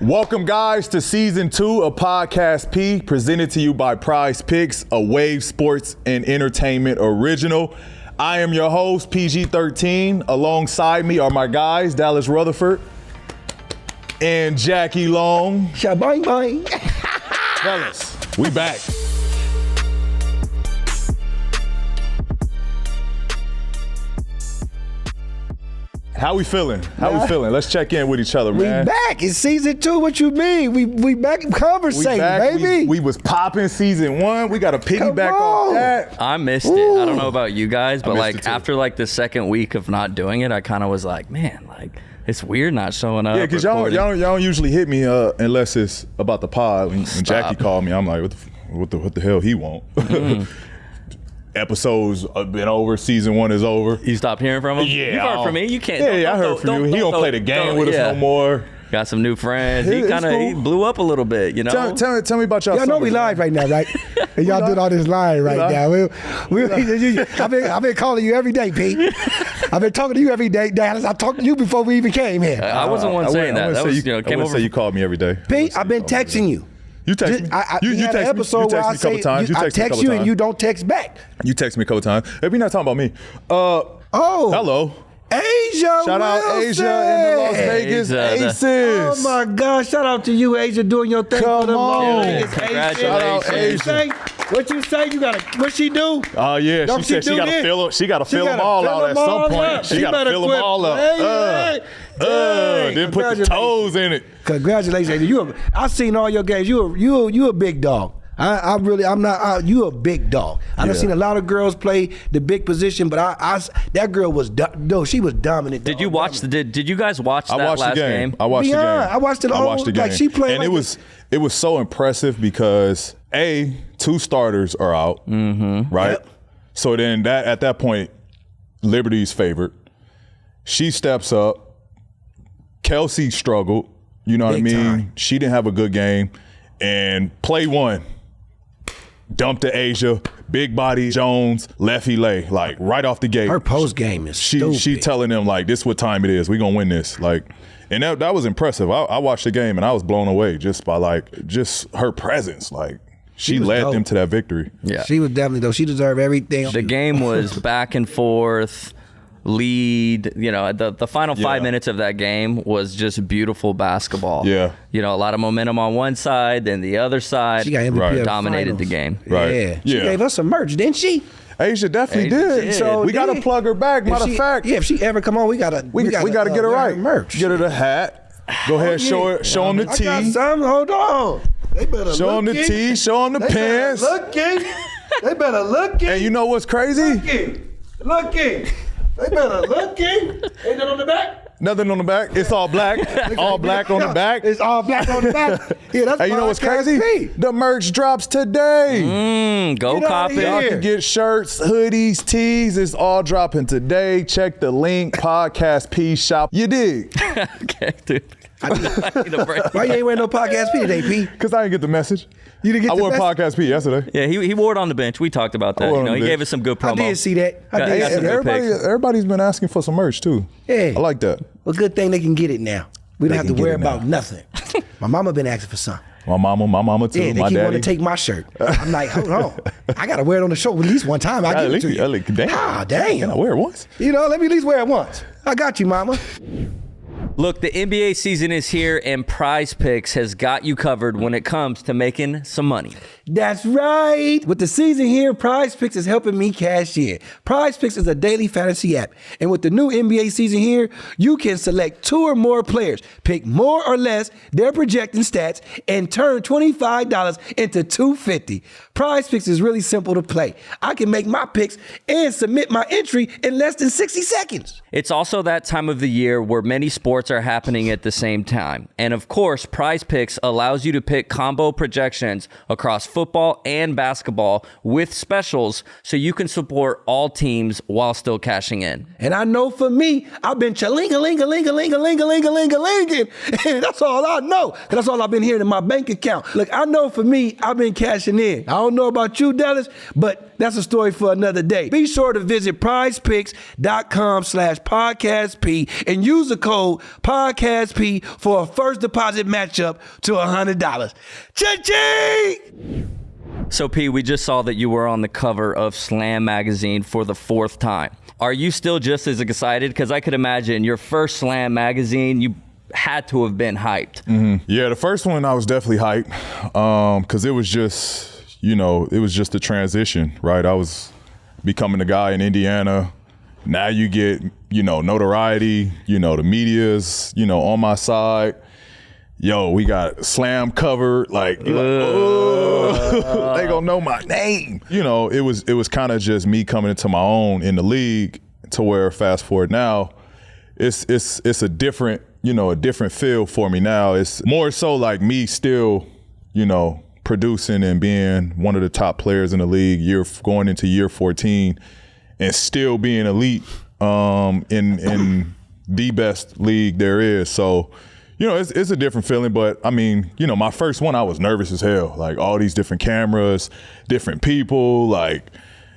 Welcome, guys, to Season 2 of Podcast P, presented to you by Prize Picks, a Wave Sports and Entertainment original. I am your host, PG-13. Alongside me are my guys, Dallas Rutherford and Jackie Long. Shabang bang. Fellas, we back. How we feeling? Let's check in with each other, man. We back. It's Season 2. What you mean? We back conversating, baby. We was popping Season 1. We got to piggyback off that. I missed it. I don't know about you guys, but like after like the second week of not doing it, I kind of was like, man, like it's weird not showing up. Yeah, because y'all don't usually hit me unless it's about the pod. When Jackie called me, I'm like, what the hell he want? Episodes have been over. Season 1 is over. You stopped hearing from him? Yeah. You heard from me? You can't. Yeah, I heard from you. He don't play the game with us no more. Got some new friends. He blew up a little bit, you know? Tell me about y'all. Y'all know we live right now, right? And y'all doing all this lying right now. I've been calling you every day, Pete. I've been talking to you every day, Dallas. I talked to you before we even came here. I wasn't one saying that. That was, came over. Say you called me every day. Pete, I've been texting you. You text me. You text me a couple times. I text you and you don't text back. You text me a couple times. Hey, we're not talking about me. Hello. Asia Shout out Asia in the Las Vegas Aces. Oh my God! Shout out to you, Asia, doing your thing for the Las Vegas Aces. Congratulations. Shout out Asia. What you say? You gotta. What she do? Oh yeah, she said she gotta fill. She gotta fill them all out at some point. She gotta fill them all up. Then put the toes in it. Congratulations, Asia. I seen all your games. You a big dog. I'm not. You a big dog. I done seen a lot of girls play the big position, but that girl was she was dominant. Did you watch Did you guys watch that last game? I watched the game. I watched it all. I watched the game. Like she played, and it was so impressive because two starters are out, right? Yep. So then at that point, Liberty's favored. She steps up. Kelsey struggled. You know what I mean? Time. She didn't have a good game, and play one. Dumped to Asia, big body Jones, lefty lay, like right off the gate. Her post game is stupid. She telling them like, this what time it is. We gonna win this. Like, and that was impressive. I watched the game and I was blown away just by just her presence. Like she led them to that victory. Yeah, she was definitely though. She deserved everything. The game was back and forth. Lead, the final 5 minutes of that game was just beautiful basketball. Yeah. A lot of momentum on one side, then the other side. She got MVP dominated the game. Right. Yeah. She gave us some merch, didn't she? Asia definitely did. So we got to plug her back. Matter of fact. Yeah, if she ever come on, we got to get her right. Merch. Get her the hat. Go ahead, show them the tee. I got some. Hold on. They better show them the tee. Show them the pants. They better look it. And you know what's crazy? Looking. They better look in. Ain't that on the back? Nothing on the back. It's all black. All black on the back. It's all black on the back. Yeah, that's hey, you know what's crazy? The merch drops today. Go cop it. Y'all can get shirts, hoodies, tees. It's all dropping today. Check the link. Podcast P shop. You dig? Okay, dude. I need a break. Why you ain't wearing no Podcast P today, P? Because I didn't get the message. You didn't get the message? I wore Podcast P yesterday. Yeah, he wore it on the bench. We talked about that. He gave us some good promo. I did see that. Everybody's been asking for some merch too. Yeah. I like that. Well, good thing they can get it now. We don't have to worry about nothing. My mama been asking for some. My mama too. Yeah, they keep wanting to take my shirt. I'm like, hold on. I got to wear it on the show at least one time. I give it to you. Damn. Can I wear it once? Let me at least wear it once. I got you, mama. Look, the NBA season is here, and Prize Picks has got you covered when it comes to making some money. That's right. With the season here, Prize Picks is helping me cash in. Prize Picks is a daily fantasy app. And with the new NBA season here, you can select 2 or more players, pick more or less their projecting stats, and turn $25 into $250. Prize Picks is really simple to play. I can make my picks and submit my entry in less than 60 seconds. It's also that time of the year where many sports are happening at the same time. And of course, Prize Picks allows you to pick combo projections across football and basketball with specials so you can support all teams while still cashing in. And I know for me, I've been cha-ling-a-ling-a-ling-a-ling-a-ling-a-ling-a-ling-a-ling. And that's all I know. That's all I've been hearing in my bank account. Look, I know for me, I've been cashing in. I don't know about you, Dallas, but that's a story for another day. Be sure to visit prizepicks.com/podcastp and use the code Podcast P for a first deposit matchup to $100. Cha-ching! So, P, we just saw that you were on the cover of Slam magazine for the 4th time. Are you still just as excited? Because I could imagine your first Slam magazine, you had to have been hyped. Mm-hmm. Yeah, the first one I was definitely hyped because it was just, it was just a transition, right? I was becoming the guy in Indiana. Now you get, notoriety, the media's, on my side. Yo, we got Slam covered, like oh, they gonna know my name. It was kind of just me coming into my own in the league to where fast forward now, it's a different, a different feel for me now. It's more so like me still, producing and being one of the top players in the league, going into year 14 and still being elite in the best league there is. So, it's a different feeling, but I mean, my first one, I was nervous as hell. Like all these different cameras, different people, like,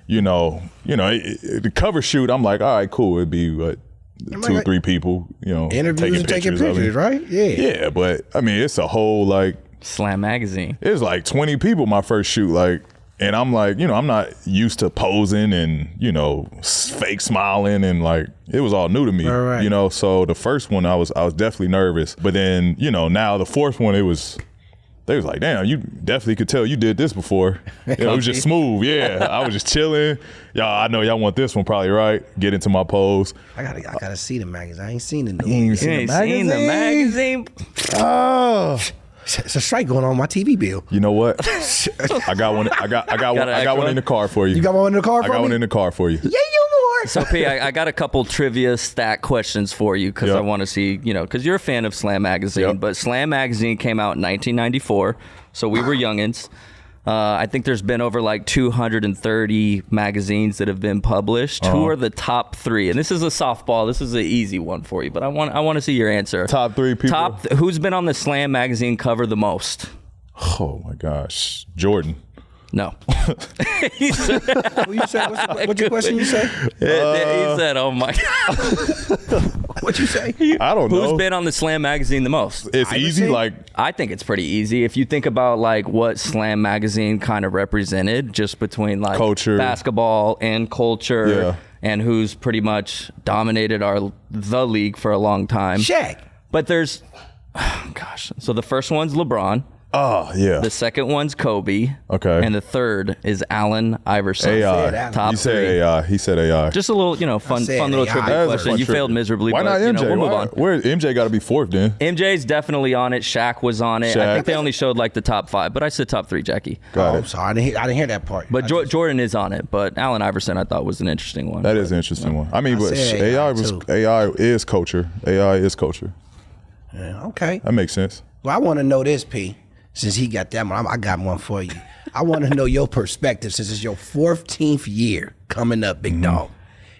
the cover shoot, I'm like, all right, cool. It'd be 2 or 3 people, interviews and taking pictures, right? Yeah. Yeah, but I mean, it's a whole like Slam magazine. It was like 20 people my first shoot, like, and I'm like, I'm not used to posing and, fake smiling and like, it was all new to me, right. So the first one I was definitely nervous, but then, now the 4th one, they was like, damn, you definitely could tell you did this before. It was just smooth. Yeah. I was just chilling. Y'all, I know y'all want this one probably, right? Get into my pose. I gotta see the magazine. I ain't seen the new one. You ain't seen the magazine? Oh. It's a strike going on my TV bill. You know what? I got one. I got one in the car for you. You got one in the car for me? I got one in the car for you. Yeah, you more. So, P, I got a couple trivia stat questions for you because I want to see, because you're a fan of Slam Magazine, but Slam Magazine came out in 1994, so we were youngins. I think there's been over like 230 magazines that have been published. Who are the top 3? And this is a softball. This is an easy one for you, but I want to see your answer. Top 3 people. Who's been on the Slam Magazine cover the most? Oh my gosh, Jordan. No. What you say? What's your question? You say? He said, "Oh my God." What you say? I don't know. Who's been on the Slam Magazine the most? It's easy. Like I think it's pretty easy if you think about like what Slam Magazine kind of represented, just between like culture, basketball, and culture, and who's pretty much dominated the league for a long time. Shaq. But there's, so the first one's LeBron. Oh, yeah. The second one's Kobe. Okay. And the third is Allen Iverson. AI. Top you said 3. AI. He said AI. Just a little, fun little trivia question. You failed miserably. Why not MJ? We'll move on. Where MJ got to be 4th then? MJ's definitely on it. Shaq was on it. I think they only showed like the top 5, but I said top 3, Jackie. Got it. I'm sorry. I didn't hear that part. But Jordan is on it. But Allen Iverson, I thought, was an interesting one. That is an interesting one. I mean, but AI is culture. AI is culture. Yeah, okay. That makes sense. Well, I want to know this, P. Since he got that one, I got one for you. I want to know your perspective since it's your 14th year coming up, big dog.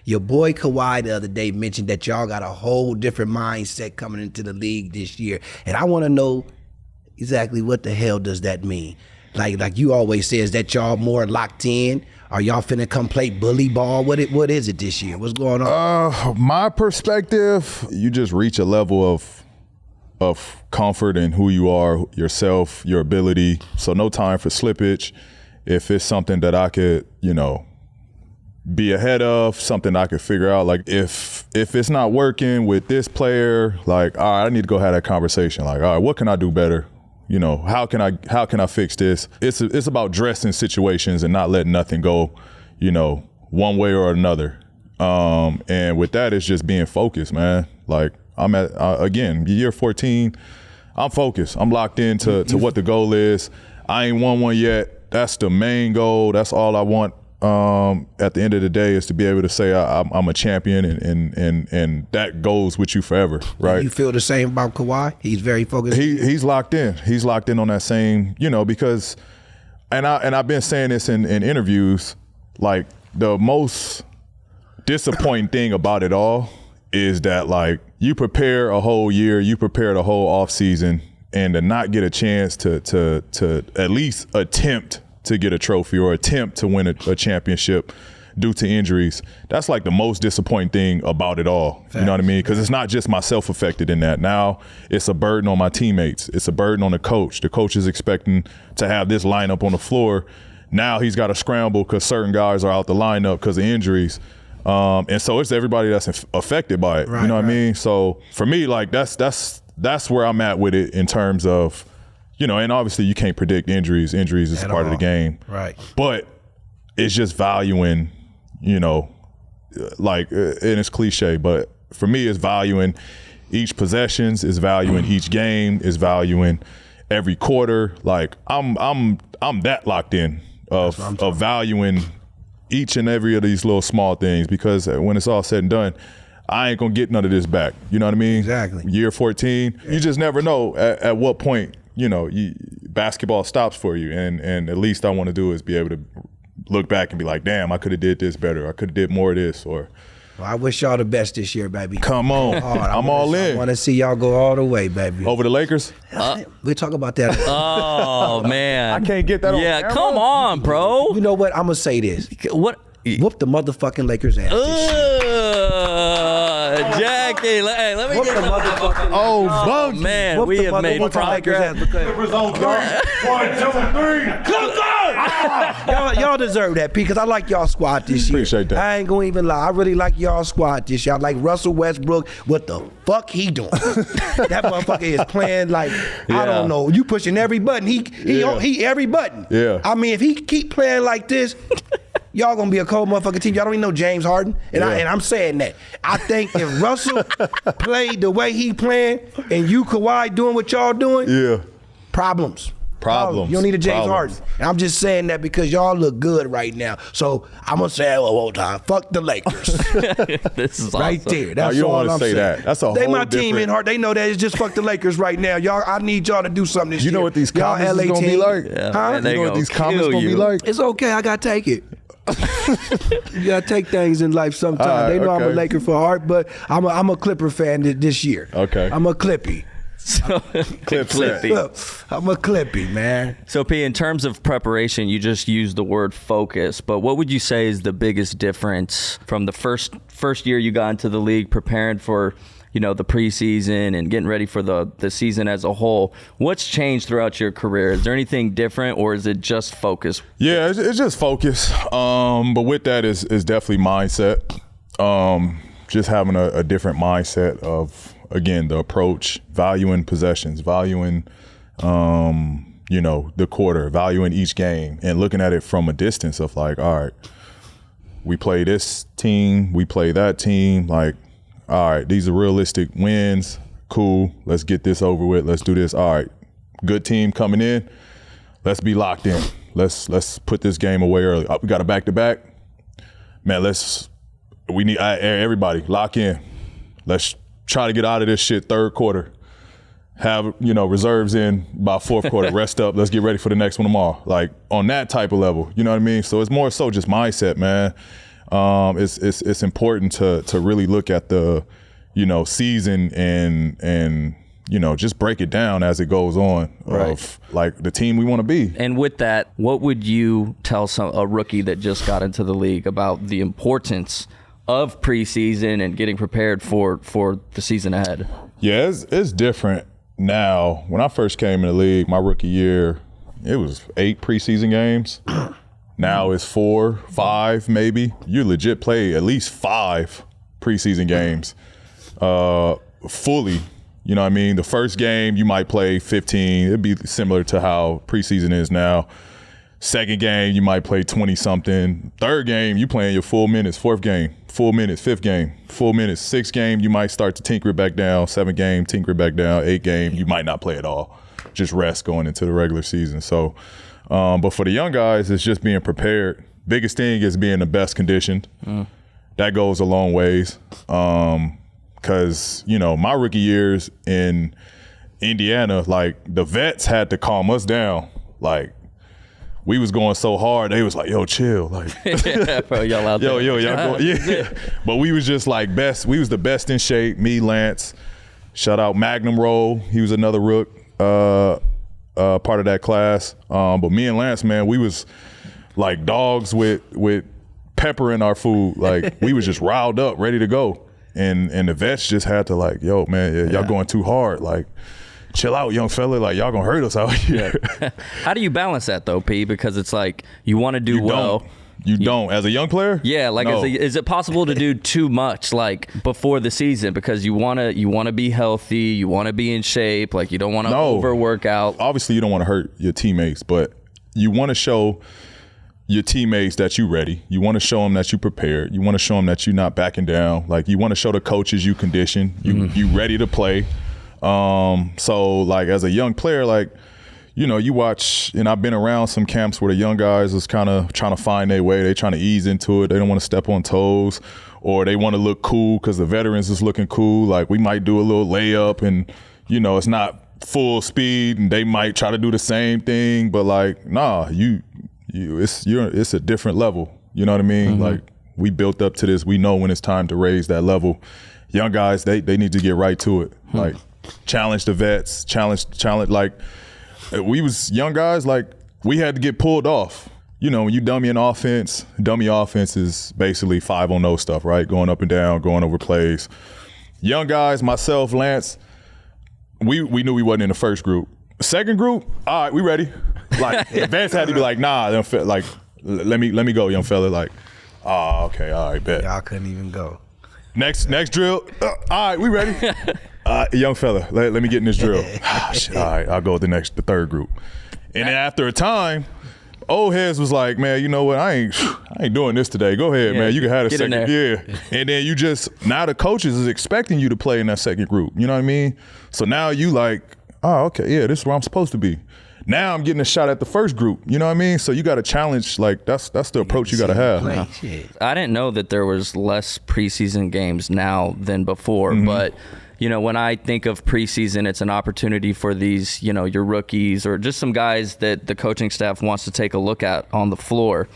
Your boy Kawhi the other day mentioned that y'all got a whole different mindset coming into the league this year. And I want to know exactly what the hell does that mean? Like you always say, is that y'all more locked in? Are y'all finna come play bully ball? What is it this year? What's going on? My perspective, you just reach a level of comfort in who you are, yourself, your ability. So no time for slippage. If it's something that I could, be ahead of, something I could figure out. Like if it's not working with this player, like, all right, I need to go have that conversation. Like, all right, what can I do better? How can I fix this? It's about dressing situations and not letting nothing go, one way or another. And with that, it's just being focused, man. Like, I'm at, again, year 14, I'm focused. I'm locked into what the goal is. I ain't won one yet. That's the main goal. That's all I want at the end of the day is to be able to say I'm a champion and that goes with you forever, right? You feel the same about Kawhi? He's very focused? He's locked in. He's locked in on that same, because, and I've been saying this in interviews, like the most disappointing thing about it all is that like you prepare a whole year, you prepare the whole off season, and to not get a chance to at least attempt to get a trophy or attempt to win a championship due to injuries. That's like the most disappointing thing about it all. Facts. You know what I mean? Because it's not just myself affected in that. Now it's a burden on my teammates. It's a burden on the coach. The coach is expecting to have this lineup on the floor. Now he's got to scramble because certain guys are out the lineup because of injuries. And so it's everybody that's affected by it. Right, you know what I mean? So for me, like that's where I'm at with it in terms of, you know, and obviously you can't predict injuries. Injuries is part of the game. Right. But it's just valuing, you know, like, and it's cliche, but for me it's valuing each possessions, is valuing each game, is valuing every quarter. Like I'm that locked in of valuing each and every of these little small things, because when it's all said and done, I ain't gonna get none of this back. You know what I mean? Exactly. Year 14, you just never know at what point, you know, basketball stops for you. And at least I want to do is be able to look back and be like, damn, I could have did this better. I could have did more of this. Or well, I wish y'all the best this year, baby. Come on. I'm all in. I want to see y'all go all the way, baby. Over the Lakers? We'll talk about that. Oh, man. I can't get that on Yeah, camera. come on, bro. You know what? I'm going to say this. What? Whoop the motherfucking Lakers ass this year. Jackie, hey, let me Whoop get the motherfucking Oh, man, Whoop we the have made motherfucking Lakers ass progress. because One, 2, 3. y'all deserve that, P, because I like y'all squad this year. Appreciate that. I ain't going to even lie. I really like y'all squad this year. I like Russell Westbrook. What the fuck he doing? That motherfucker is playing like, I don't know. You pushing every button. He every button. Yeah. I mean, if he keep playing like this, y'all gonna be a cold motherfucking team. Y'all don't even know James Harden, and I'm saying that. I think if Russell played the way he playing, and you Kawhi doing what y'all doing, problems. You don't need a James Harden. And I'm just saying that because y'all look good right now. So I'm gonna say it one more time. Fuck the Lakers. This is right awesome. there. That's you don't all want to I'm say saying. that. That's a they whole my team in heart. They know that it's just fuck the Lakers right now. Y'all, I need y'all to do something this year. You know what these y'all comments LA is gonna team. be like? Yeah, Huh? man, they You know what gonna these comments kill gonna be you. like? It's okay. I gotta take it. You gotta take things in life sometimes. All right, they know I'm a okay. Laker for heart, but I'm a Clipper fan this year. Okay. I'm a Clippy. Clippy. Look, I'm a Clippy, man. So, P, in terms of preparation, you just used the word focus, but what would you say is the biggest difference from the first year you got into the league, preparing for, you know, the preseason and getting ready for the season as a whole? What's changed throughout your career? Is there anything different, or is it just focus? Yeah, it's just focus. But with that is definitely mindset. Just having a different mindset of, again, the approach, valuing possessions, valuing, you know, the quarter, valuing each game, and looking at it from a distance of like, all right, we play this team, we play that team. Like, all right, these are realistic wins. Cool. Let's get this over with. Let's do this. All right, good team coming in. Let's be locked in. Let's put this game away early. We got a back-to-back. Man, we need everybody lock in. Let's try to get out of this shit third quarter. Have, you know, reserves in by fourth quarter. Rest up. Let's get ready for the next one tomorrow. Like on that type of level, you know what I mean? So it's more so just mindset, man. It's important to really look at the, you know, season and you know, just break it down as it goes on of like the team we want to be. And with that, what would you tell a rookie that just got into the league about the importance of preseason and getting prepared for the season ahead? Yeah, it's different now. When I first came in the league, my rookie year, it was 8 preseason games. Now it's 4, 5 maybe. You legit play at least 5 preseason games fully. You know what I mean? The first game, you might play 15. It'd be similar to how preseason is now. Second game, you might play 20-something. Third game, you playing your full minutes. Fourth game, full minutes. Fifth game, full minutes. Sixth game, you might start to tinker it back down. 7th game, tinker it back down. 8th game, you might not play at all. Just rest going into the regular season. So, but for the young guys, it's just being prepared. Biggest thing is being the best conditioned. That goes a long ways. Because, you know, my rookie years in Indiana, like the vets had to calm us down. Like, we was going so hard, they was like, yo, chill. Like, Yeah, bro, y'all out there. y'all go, yeah. But we was just like we was the best in shape. Me, Lance, shout out Magnum Roll. He was another rook, part of that class. But me and Lance, man, we was like dogs with pepper in our food. Like we was just riled up, ready to go. And the vets just had to like, yo, man, y'all going too hard. Like, chill out, young fella. Like, y'all gonna hurt us out here. How do you balance that though, P? Because it's like you want to do well. You don't as a young player. Yeah, like no. is it possible to do too much like before the season because you wanna be healthy, you want to be in shape, like you don't want to overwork out. Obviously, you don't want to hurt your teammates, but you want to show your teammates that you're ready. You want to show them that you're prepared. You want to show them that you're not backing down. Like you want to show the coaches you condition. You ready to play. So like as a young player, like. You know, you watch, and I've been around some camps where the young guys is kind of trying to find their way. They trying to ease into it. They don't want to step on toes, or they want to look cool because the veterans is looking cool. Like we might do a little layup, and you know, it's not full speed, and they might try to do the same thing. But like, nah, it's a different level. You know what I mean? Like we built up to this. We know when it's time to raise that level. Young guys, they need to get right to it. Like challenge the vets, challenge like. We was young guys, like we had to get pulled off. You know, when you dummy offense is basically 5-on-0 stuff, right? Going up and down, going over plays. Young guys, myself, Lance, we knew we wasn't in the first group. Second group, all right, we ready. Like Vance had to be like, nah, like let me go, young fella. Like, oh, okay, all right, bet. Y'all couldn't even go. Next drill, all right, we ready. Young fella, let me get in this drill. Shit, all right, I'll go with the third group. And then after a time, old heads was like, man, you know what? I ain't doing this today. Go ahead, man. You can have a second. Yeah. And then now the coaches is expecting you to play in that second group. You know what I mean? So now you like, oh, okay, yeah, this is where I'm supposed to be. Now I'm getting a shot at the first group. You know what I mean? So you got to challenge. Like that's the approach you got to have. I didn't know that there was less preseason games now than before, but. You know, when I think of preseason, it's an opportunity for these, you know, your rookies or just some guys that the coaching staff wants to take a look at on the floor.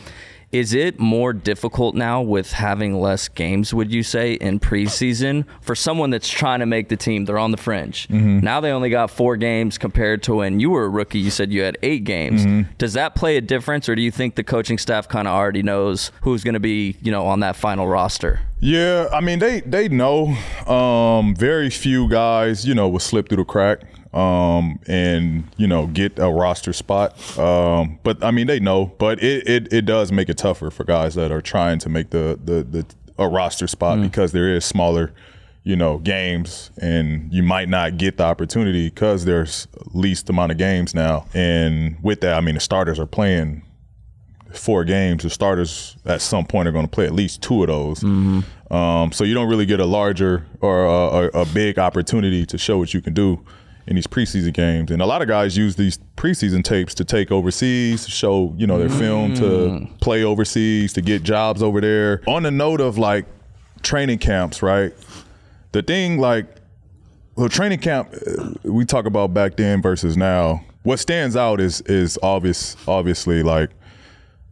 Is it more difficult now with having less games, would you say, in preseason for someone that's trying to make the team? They're on the fringe. Now they only got 4 games compared to when you were a rookie, you said you had 8 games. Does that play a difference, or do you think the coaching staff kind of already knows who's going to be, you know, on that final roster? Yeah, I mean, they know. Very few guys, you know, will slip through the crack and, you know, get a roster spot. But, I mean, they know. But it does make it tougher for guys that are trying to make a roster spot because there is smaller, you know, games, and you might not get the opportunity because there's least amount of games now. And with that, I mean, the starters are playing 4 games. The starters at some point are going to play at least 2 of those. So you don't really get a larger or a big opportunity to show what you can do in these preseason games. And a lot of guys use these preseason tapes to take overseas, to show, you know, their film, to play overseas, to get jobs over there. On the note of like training camps, right? The thing like, well, training camp, we talk about back then versus now. What stands out is obviously like,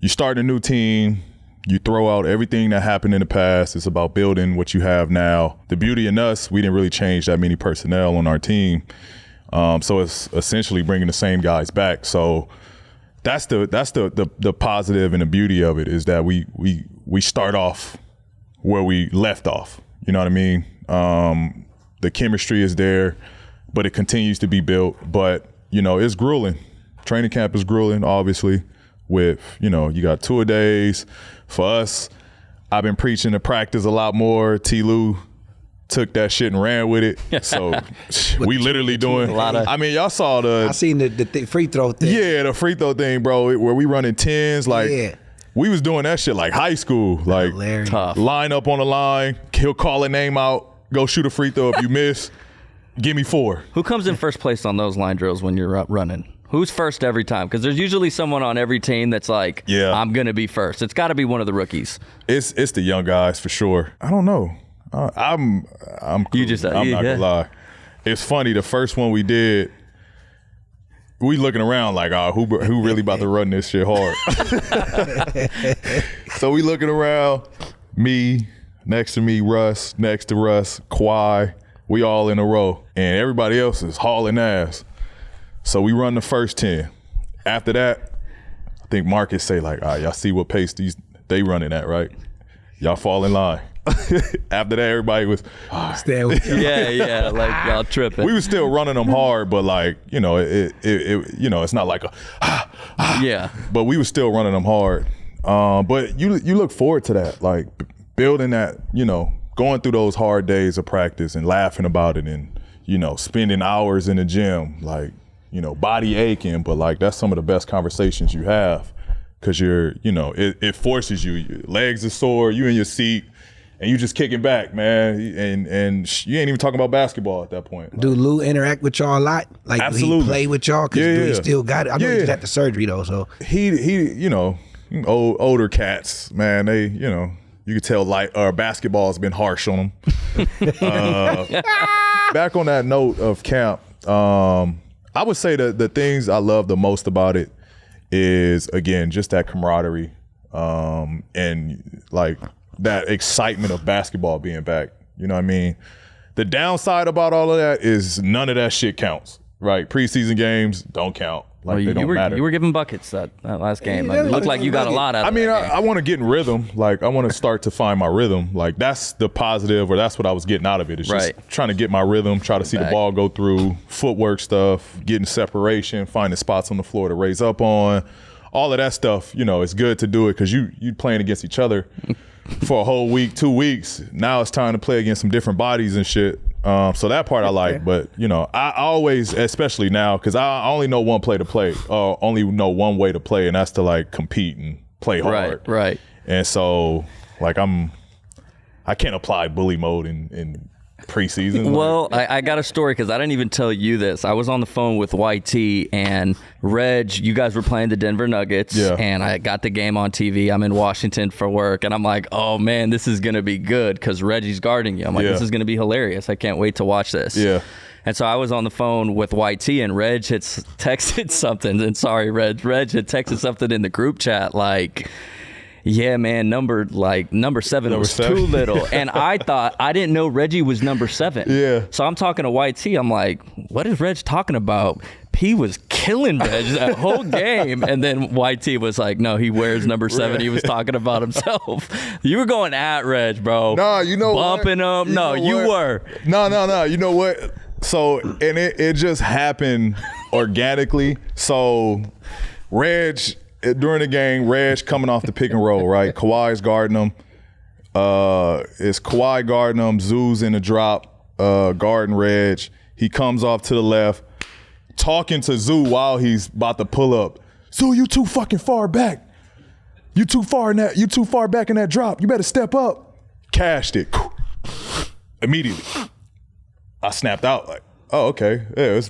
you start a new team, you throw out everything that happened in the past. It's about building what you have now. The beauty in us, we didn't really change that many personnel on our team. So it's essentially bringing the same guys back. So that's the positive and the beauty of it, is that we start off where we left off. You know what I mean? The chemistry is there, but it continues to be built. But, you know, it's grueling. Training camp is grueling, obviously. With, you know, you got 2 days. For us, I've been preaching to practice a lot more. T. Lou took that shit and ran with it. So we literally doing a lot of. I mean, y'all saw I seen the free throw thing. Yeah, the free throw thing, bro. Where we running 10s, like we was doing that shit like high school, like tough. Line up on the line. He'll call a name out, go shoot a free throw. If you miss, give me 4. Who comes in first place on those line drills when you're running? Who's first every time? Because there's usually someone on every team that's like, I'm going to be first. It's got to be one of the rookies. It's the young guys for sure. I don't know. I'm cool. You just I'm not gonna lie. It's funny. The first one we did, we looking around like, oh, who really about to run this shit hard? So we looking around. Me, next to me, Russ, next to Russ, Kawhi. We all in a row, and everybody else is hauling ass. So we run the first 10. After that, I think Marcus say like, all right, y'all see what pace they running that, right? Y'all fall in line. After that, everybody was Stand with you. Yeah, like y'all tripping. we was still running them hard, but like, it's not like Yeah. but we was still running them hard. But you look forward to that, like building that, going through those hard days of practice and laughing about it and, spending hours in the gym, like, body aching, but like that's some of the best conversations you have because you're, it forces you. Your legs are sore, you in your seat, and you just kicking back, man. And you ain't even talking about basketball at that point. Do Lou interact with y'all a lot? Like, Absolutely. do he play with y'all? Because do he still got it? I know he just had the surgery, though, so. He older cats, man, they, you could tell basketball's been harsh on them. Back on that note of camp, I would say that the things I love the most about it is, again, just that camaraderie and like that excitement of basketball being back. You know what I mean? The downside about all of that is none of that shit counts, right? Preseason games don't count. Like, they don't matter. You were giving buckets that last game. Like, it looked like you got a lot out of it. I want to get in rhythm. Like, I want to start to find my rhythm. Like, that's the positive, or that's what I was getting out of it. It's just trying to get my rhythm, try to see the ball go through, footwork stuff, getting separation, finding spots on the floor to raise up on. All of that stuff, it's good to do it because you playing against each other for a whole week, 2 weeks. Now it's time to play against some different bodies and shit. So that part I like, but I always, especially now, because I only know one play to play, only know one way to play, and that's to like compete and play hard. Right. And so like I can't apply bully mode in preseason. Well, I got a story because I didn't even tell you this. I was on the phone with YT and Reg. You guys were playing the Denver Nuggets, and I got the game on TV. I'm in Washington for work, and I'm like, oh man, this is gonna be good because Reggie's guarding you. I'm like, this is gonna be hilarious. I can't wait to watch this. Yeah. And so I was on the phone with YT, and Reg had texted something. And sorry, Reg had texted something in the group chat like, yeah, man, number 7 was too little. And I didn't know Reggie was number 7. Yeah. So I'm talking to YT. I'm like, what is Reg talking about? P was killing Reg that whole game. And then YT was like, no, he wears number 7. He was talking about himself. You were going at Reg, bro. Nah, you know bumping what? him. No, you were. No. You know what? So, and it just happened organically. So, during the game, Reg coming off the pick and roll, right? Kawhi's guarding him. It's Kawhi guarding him. Zoo's in the drop, guarding Reg. He comes off to the left, talking to Zoo while he's about to pull up. Zoo, you too fucking far back. You too far back in that drop. You better step up. Cashed it. Immediately. I snapped out like, oh, okay. Yeah,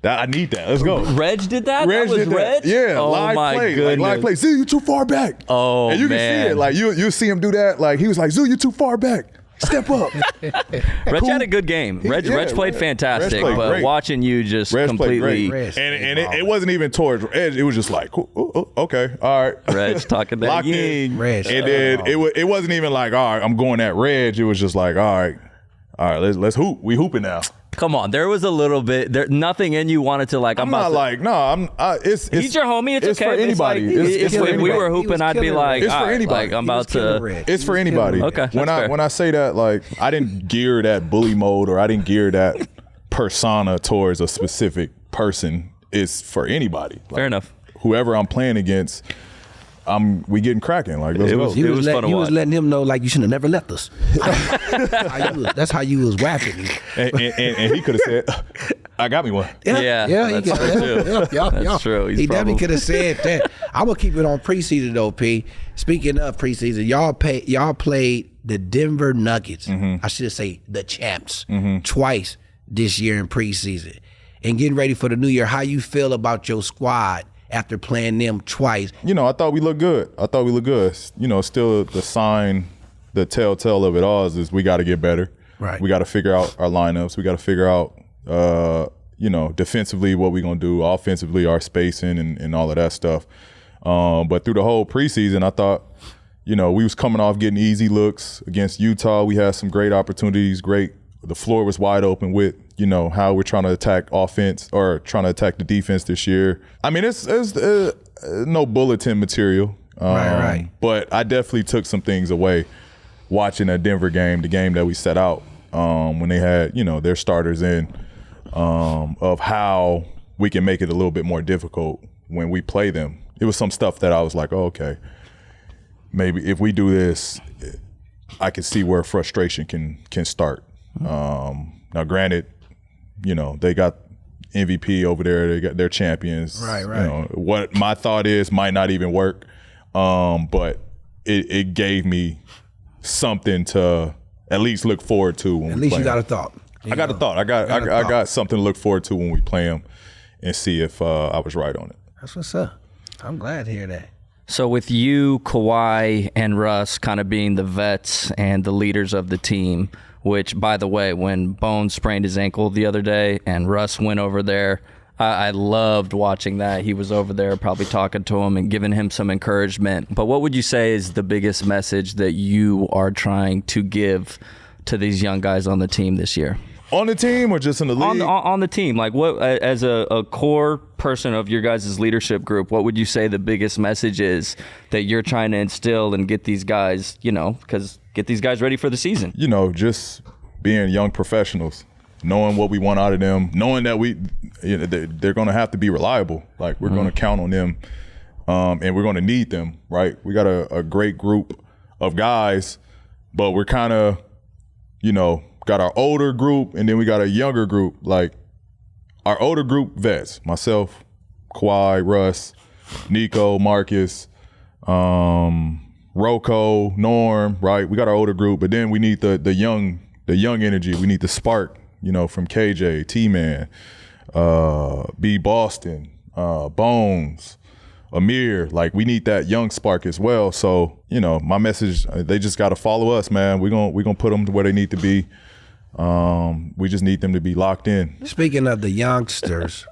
I need that. Let's go. Reg did that? That was Reg? Yeah, oh live my play. Goodness. Like live play. Zoo, you too far back. Oh, and you can see it. Like you see him do that. Like he was like, Zoo, you too far back. Step up. Reg had a good game. Reg played fantastic, played but great. watching you just completely. And it wasn't even towards Reg. It was just like, okay, all right. Reg talking that locked in. Reg. And then it wasn't even like, all right, I'm going at Reg. It was just like, all right, let's hoop. We hooping now. Come on, there was a little bit. Nothing in you wanted to like. He's your homie. It's okay. For anybody. If we were hooping, I'd be like, it's for anybody. Like, I'm about to. It's for anybody. Okay. When I say that, like, I didn't gear that bully mode or I didn't gear that persona towards a specific person. It's for anybody. Like, fair enough. Whoever I'm playing against, we getting cracking. Like, let's go. It was fun to watch. You was letting him know, like, you shouldn't have never left us. That's how you was whapping me. And he could have said, I got me one. Yeah, that's true. That's true. He definitely could have said that. I'm going to keep it on preseason, though, P. Speaking of preseason, y'all played the Denver Nuggets. I should say the champs twice this year in preseason. And getting ready for the new year, how you feel about your squad after playing them twice? I thought we looked good. Still the telltale of it all is we got to get better. Right. We got to figure out our lineups. We got to figure out, defensively what we're going to do, offensively our spacing and all of that stuff. But through the whole preseason, I thought, we was coming off getting easy looks against Utah. We had some great opportunities, the floor was wide open with, how we're trying to attack offense or trying to attack the defense this year. I mean, it's no bulletin material. Right. But I definitely took some things away watching that Denver game, the game that we set out when they had, their starters in, of how we can make it a little bit more difficult when we play them. It was some stuff that I was like, oh, okay, maybe if we do this, I can see where frustration can start. Now, granted, they got MVP over there. They got their champions. Right. What my thought is might not even work, but it gave me something to at least look forward to when At we least play you got them. a thought. I got a thought. I got something to look forward to when we play them and see if I was right on it. That's what's up. I'm glad to hear that. So with you, Kawhi, and Russ kind of being the vets and the leaders of the team, which, by the way, when Bone sprained his ankle the other day and Russ went over there, I loved watching that. He was over there probably talking to him and giving him some encouragement. But what would you say is the biggest message that you are trying to give to these young guys on the team this year? On the team or just in the league? On the team. Like, what, as a core person of your guys' leadership group, what would you say the biggest message is that you're trying to instill and get these guys, get these guys ready for the season? Just being young professionals, knowing what we want out of them, knowing that they're going to have to be reliable. Like, we're going to count on them, and we're going to need them, right? We got a great group of guys, but we're kind of, got our older group, and then we got a younger group. Like, our older group vets, myself, Kawhi, Russ, Nico, Marcus, Rocco, Norm, right? We got our older group, but then we need the young energy. We need the spark, from KJ, T-Man, B. Boston, Bones, Amir. Like, we need that young spark as well. So, my message, they just got to follow us, man. We're gonna put them to where they need to be. We just need them to be locked in. Speaking of the youngsters,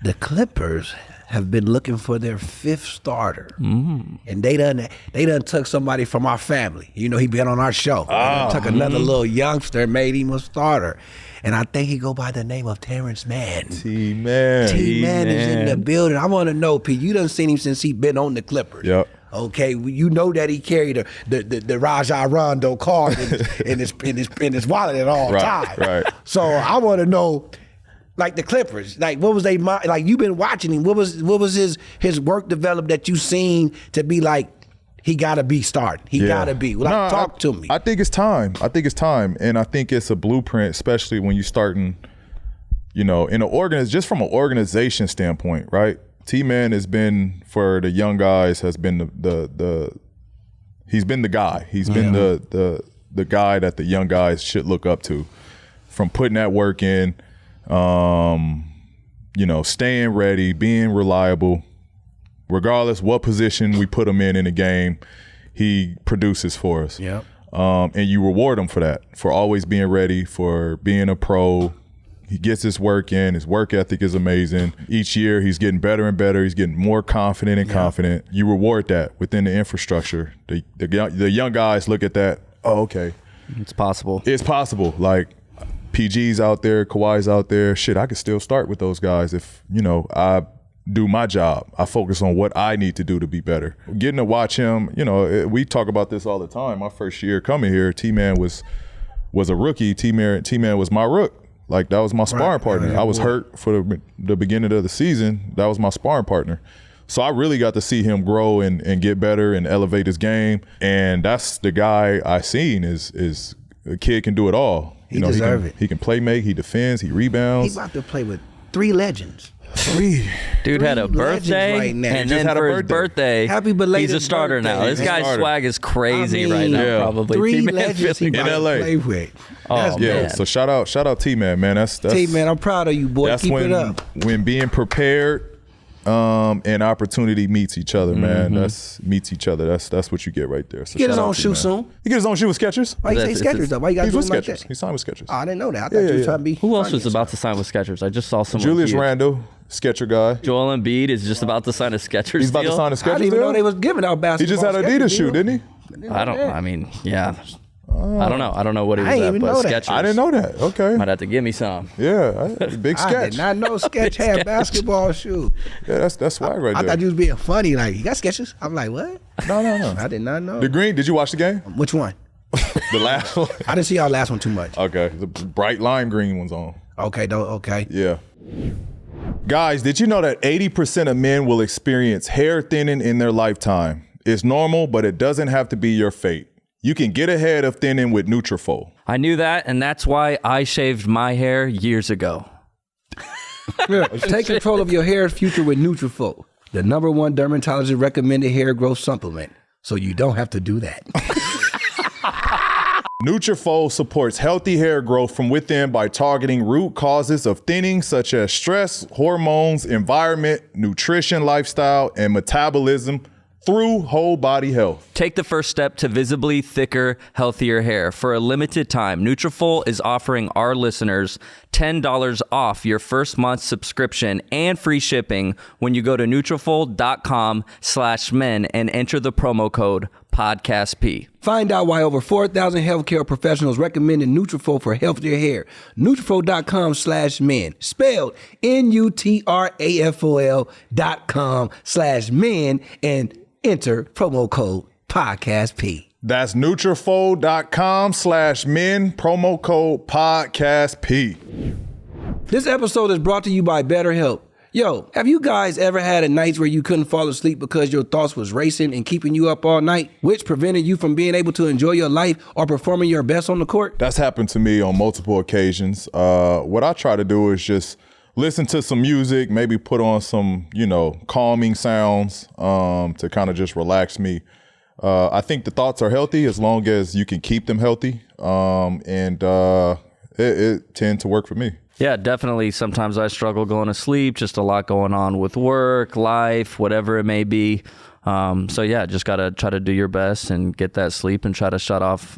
the Clippers have been looking for their fifth starter, and they done took somebody from our family. He been on our show. They done took another little youngster and made him a starter, and I think he go by the name of Terrence Mann. T-Man. T-Man is in the building. I want to know, Pete. You done seen him since he been on the Clippers. Yep. Okay, you know that he carried the Rajon Rondo card in his wallet at all times. Right. So I want to know, like the Clippers, like what was they like? You've been watching him. What was his work developed that you seen to be like he got to be starting? He got to be. Talk to me. I think it's time. And I think it's a blueprint, especially when you starting, in just from an organization standpoint, right? T-Man has been, for the young guys, has been he's been the guy. He's been the guy that the young guys should look up to, from putting that work in, staying ready, being reliable. Regardless what position we put him in the game, he produces for us. Yep. And you reward him for that, for always being ready, for being a pro. He gets his work in. His work ethic is amazing. Each year, he's getting better and better. He's getting more confident and confident. You reward that within the infrastructure. The young guys look at that. Oh, okay. It's possible. It's possible. Like, PG's out there, Kawhi's out there. Shit, I could still start with those guys if, I do my job. I focus on what I need to do to be better. Getting to watch him, we talk about this all the time. My first year coming here, T-Man was a rookie. T-Man was my rook. Like, that was my sparring partner. I was hurt for the beginning of the season. That was my sparring partner. So I really got to see him grow and get better and elevate his game. And that's the guy I seen is a kid can do it all. He deserve it. He can play make, he defends, he rebounds. He about to play with 3 legends. Dude had a birthday, right now. and Just then had a for his birthday, Happy belated he's a starter birthday. now. This He's a guy's starter. swag is crazy right now, Yeah. probably. 3 T-Man legends he feeling- about to LA. play with. Oh, Yeah, man. so shout out T-Man, man. That's T-Man, I'm proud of you, boy. that's Keep when it up. when being prepared and opportunity meets each other, man. Meets each other. That's what you get right there. So Get his shout out own to shoe man. soon. He get his own shoe with Skechers. Why you say It's- Skechers though? Why you got to He's do with him like Skechers. that? He signed with Skechers. Oh, I didn't know that. I thought you was trying to be. Who else funny was or about to sign with Skechers? I just saw someone. Julius huge. Randle, Sketcher guy. Joel Embiid is just about to sign a Skechers He's about deal. to sign a I Skechers didn't even know deal? they was giving out He basketball. just had an Skechers Adidas shoe, deal. didn't he? I mean, yeah. I don't know. I don't know what he was I didn't at, even but know that. Skechers. I didn't know that. Okay. Might have to give me some. Yeah, big sketch. I did not know Sketch had basketball shoes. Yeah, that's swag right I there. thought you was being funny. Like, you got Skechers? I'm like, what? No. I did not know. The green, did you watch the game? Which one? The last one? I didn't see y'all last one too much. Okay, the bright lime green one's on. Okay, okay. Yeah. Guys, did you know that 80% of men will experience hair thinning in their lifetime? It's normal, but it doesn't have to be your fate. You can get ahead of thinning with Nutrafol. I knew that, and that's why I shaved my hair years ago. Take control of your hair's future with Nutrafol, the #1 dermatologist recommended hair growth supplement, so you don't have to do that. Nutrafol supports healthy hair growth from within by targeting root causes of thinning such as stress, hormones, environment, nutrition, lifestyle, and metabolism through whole body health. Take the first step to visibly thicker, healthier hair. For a limited time, Nutrafol is offering our listeners $10 off your first month subscription and free shipping when you go to Nutrafol.com/men and enter the promo code PODCASTP. Find out why over 4,000 healthcare professionals recommended Nutrafol for healthier hair. Nutrafol.com/men, spelled Nutrafol.com/men, and enter promo code PODCASTP. That's Nutrafol.com/men, promo code PODCASTP. This episode is brought to you by BetterHelp. Yo, have you guys ever had a nights where you couldn't fall asleep because your thoughts was racing and keeping you up all night, which prevented you from being able to enjoy your life or performing your best on the court? That's happened to me on multiple occasions. What I try to do is just listen to some music, maybe put on some, calming sounds to kind of just relax me. I think the thoughts are healthy as long as you can keep them healthy, and it tend to work for me. Yeah, definitely. Sometimes I struggle going to sleep, just a lot going on with work, life, whatever it may be. So yeah, just got to try to do your best and get that sleep and try to shut off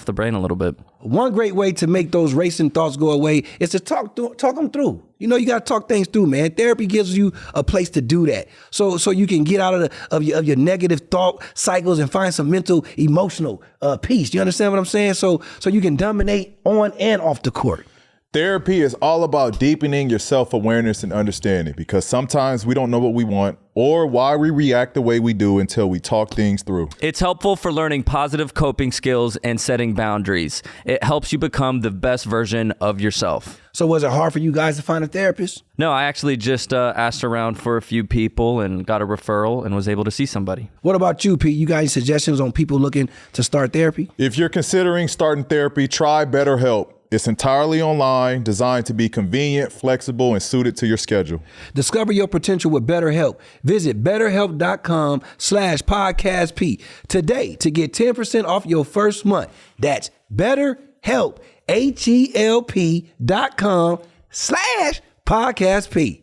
the brain a little bit. One great way to make those racing thoughts go away is to talk them through. You got to talk things through, man. Therapy gives you a place to do that. So you can get out of your negative thought cycles and find some mental, emotional peace. You understand what I'm saying? So you can dominate on and off the court. Therapy is all about deepening your self-awareness and understanding, because sometimes we don't know what we want or why we react the way we do until we talk things through. It's helpful for learning positive coping skills and setting boundaries. It helps you become the best version of yourself. So was it hard for you guys to find a therapist? No, I actually just asked around for a few people and got a referral and was able to see somebody. What about you, Pete? You got any suggestions on people looking to start therapy? If you're considering starting therapy, try BetterHelp. It's entirely online, designed to be convenient, flexible, and suited to your schedule. Discover your potential with BetterHelp. Visit BetterHelp.com/podcastp today to get 10% off your first month. That's BetterHelp, HELP.com/podcastp.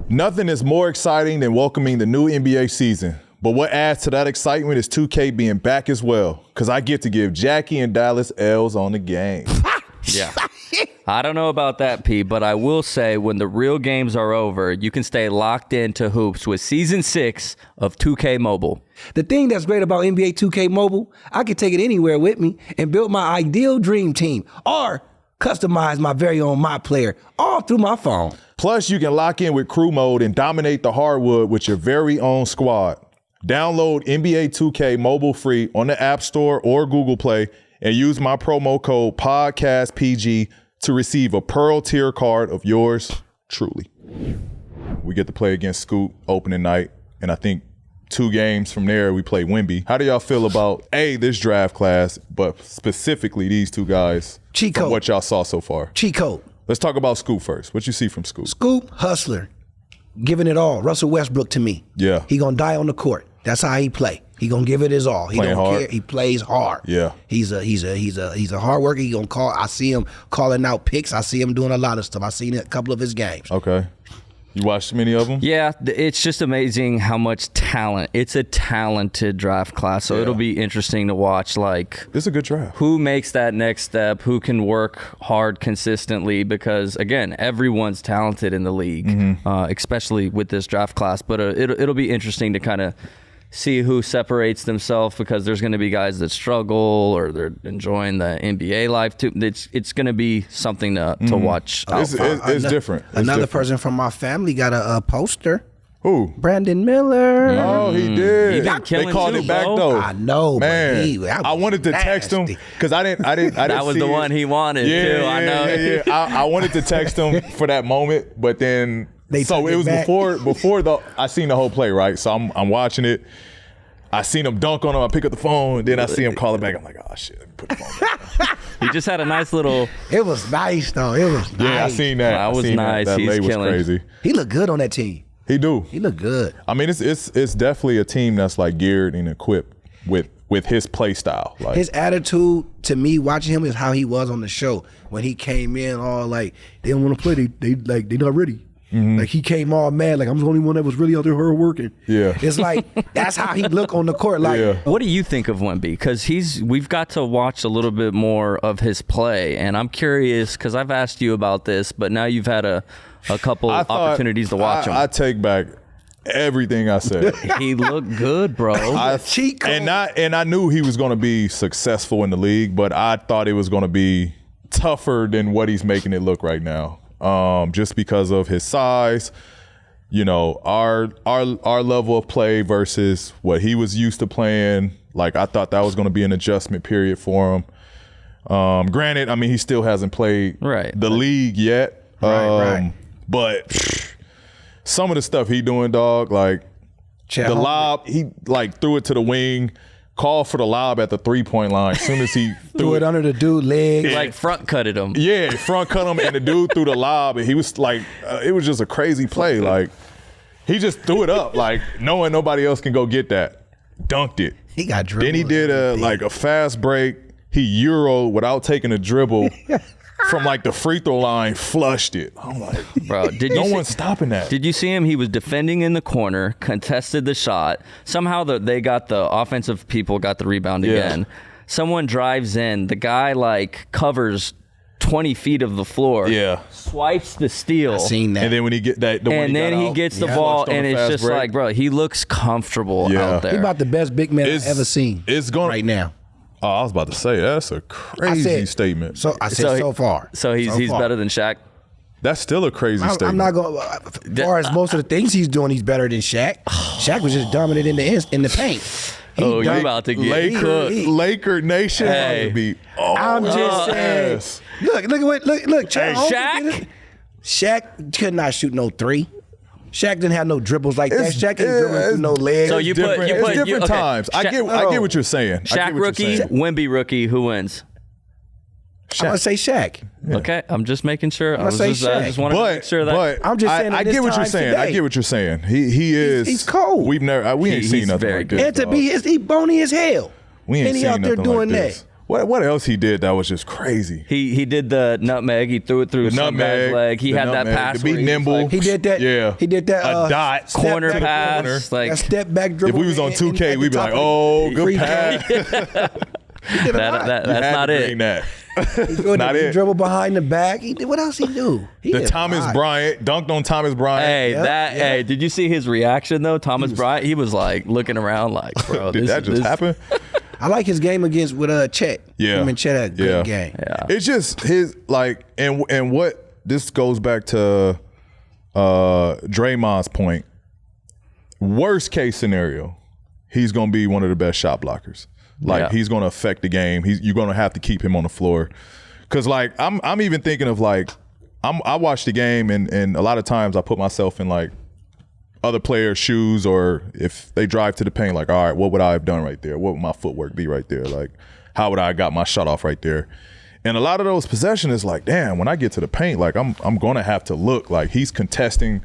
Nothing is more exciting than welcoming the new NBA season. But what adds to that excitement is 2K being back as well, because I get to give Jackie and Dallas L's on the game. Yeah. I don't know about that, P, but I will say when the real games are over, you can stay locked into hoops with Season 6 of 2K Mobile. The thing that's great about NBA 2K Mobile, I can take it anywhere with me and build my ideal dream team or customize my very own My Player all through my phone. Plus, you can lock in with crew mode and dominate the hardwood with your very own squad. Download NBA 2K Mobile free on the App Store or Google Play and use my promo code PODCASTPG to receive a Pearl tier card of yours truly. We get to play against Scoot opening night, and I think 2 games from there we play Wemby. How do y'all feel about this draft class, but specifically these 2 guys? Cheat from code. what y'all saw so far? Cheat code. Let's talk about Scoot first. What you see from Scoot? Scoop, hustler, giving it all. Russell Westbrook to me. Yeah. He gonna die on the court. That's how he play. He gonna give it his all. He Playing don't hard. care. He plays hard. Yeah. He's a hard worker. He gonna call. I see him calling out picks. I see him doing a lot of stuff. I seen a couple of his games. Okay. You watched many of them? Yeah, it's just amazing how much talent. It's a talented draft class, so it'll be interesting to watch. Like, it's a good draft. Who makes that next step? Who can work hard consistently? Because again, everyone's talented in the league, especially with this draft class. But it'll be interesting to kind of see who separates themselves, because there's going to be guys that struggle or they're enjoying the NBA life too. It's going to be something to watch. It's different. It's Another different. person from my family got a poster. Who? Brandon Miller. Oh, he did. He been killing They called too, it back bro. though. I know, man. but I wanted to text him because I didn't. That was see the it. one he wanted too. I know. Yeah. I wanted to text him for that moment, but then took it was back. before I seen the whole play, right? So I'm watching it. I seen him dunk on him. I pick up the phone. Then I see him call it back. I'm like, oh shit. Let me put the phone down. He just had a nice little. It was nice though. It was nice. Yeah, I seen that. That was I seen nice. That He's lay was killing. crazy. He looked good on that team. He do. He looked good. I mean, it's definitely a team that's like geared and equipped with his play style. Like His attitude to me watching him is how he was on the show when he came in all like they don't want to play. They not ready. Like he came all mad. Like I'm the only one that was really out there hard working. Yeah. It's like that's how he look on the court. Like Yeah. What do you think of Wemby? Because we've got to watch a little bit more of his play, and I'm curious because I've asked you about this, but now you've had a couple opportunities to watch him. I take back everything I said. He looked good, bro. cheat code. and I knew he was going to be successful in the league, but I thought it was going to be tougher than what he's making it look right now. Just because of his size, you know, our level of play versus what he was used to playing. Like I thought that was going to be an adjustment period for him. Granted, I mean he still hasn't played the league yet. Right. But some of the stuff he doing, dog, like the lob, he like threw it to the wing, called for the lob at the 3-point line. As soon as he threw it under the dude leg. He like front cutted him. Yeah, front cut him, and the dude threw the lob, and he was like, it was just a crazy play. Like he just threw it up, like knowing nobody else can go get that. Dunked it. He got dribbled. Then he did a fast break. He Euroed without taking a dribble. From like the free throw line, flushed it. I'm like, bro, no one's stopping that. Did you see him? He was defending in the corner, contested the shot. Somehow they got the offensive people got the rebound again. Someone drives in. The guy like covers 20 feet of the floor. Yeah. Swipes the steal. I seen that. And then when he get that, he gets the ball, and it's just break. like, bro, he looks comfortable out there. He about the best big man I've ever seen. It's going right now. Oh, I was about to say that's a crazy statement. So I said so far. So he's better than Shaq. That's still a crazy statement. I'm not going. As far as most of the things he's doing, he's better than Shaq. Shaq was just dominant in the paint. You're about to get cooked. Laker Nation. Hey. I'm just saying. Look. Shaq? Shaq could not shoot no three. Shaq didn't have no dribbles like that. Shaq ain't dribbling through no legs. So It's different times. I get what you're saying. Shaq rookie, Wemby rookie, who wins? I'm gonna say Shaq. Yeah. Okay, I'm just making sure. I just want to make sure that. But I'm just saying. I get what you're saying. I get what you're saying. He is. He's cold. We ain't seen nothing like this. And to be he bony as hell. We ain't and he seen out there nothing doing like this. that. What else he did that was just crazy? He did the nutmeg. He threw it through some guy's leg. He had that pass. To be nimble. He did that. Yeah. He did that. A dot. Corner pass. Like a step back dribble. If we was on 2K, we'd be like, oh, good pass. That's not it. Not it. Dribble behind the back. He did. What else he do? The Thomas Bryant dunked on Thomas Bryant. Hey, did you see his reaction though? Thomas Bryant. He was like looking around, like, bro, did that just happen? I like his game with Chet. Yeah, him and Chet had a good game. Yeah, it's just his like, and what this goes back to Draymond's point. Worst case scenario, he's gonna be one of the best shot blockers. Like he's gonna affect the game. You're gonna have to keep him on the floor. Cause like I'm even thinking of like I watch the game and a lot of times I put myself in like other players' shoes, or if they drive to the paint, like, all right, what would I have done right there? What would my footwork be right there? Like, how would I have got my shot off right there? And a lot of those possessions is like, damn, when I get to the paint, like I'm gonna have to look like he's contesting,